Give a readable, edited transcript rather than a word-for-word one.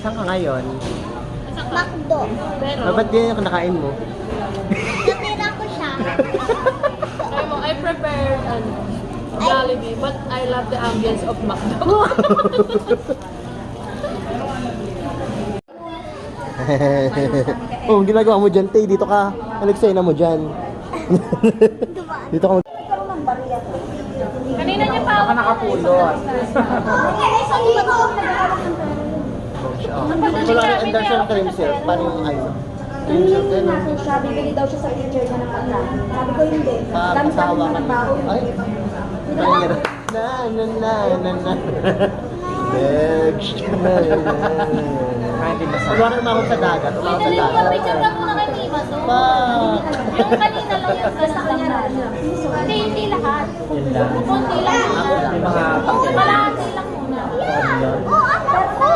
Saan ka ngayon? Macdo. Pero, Ba't din yung nakain mo? Natira ko siya. sabi mo, I prepared Jollibee, but I love the ambience of McDo. Oh, ginagawa mo dyan, Tay. Dito ka. Aleksena mo dyan. Dito ka. Kanina niya pa ako. Nakapulot. Wala rin ang dansya ng cream silk. Paano yung ano? Cream silk din. Siya, bibili daw siya sa teacher niya ng pagkain. Sabi ko hindi. Pasawa ka na. Ay. Paano na na na na na. Next. Wala rin umahon sa dagat. Umahon sa dagat. Picture ka muna kay Mima, so. Yung kanina lang yung sa kanya. Hindi lahat. Konti lang muna. Yung mga Kalahati lang muna. Yeah! Oh, ano ko?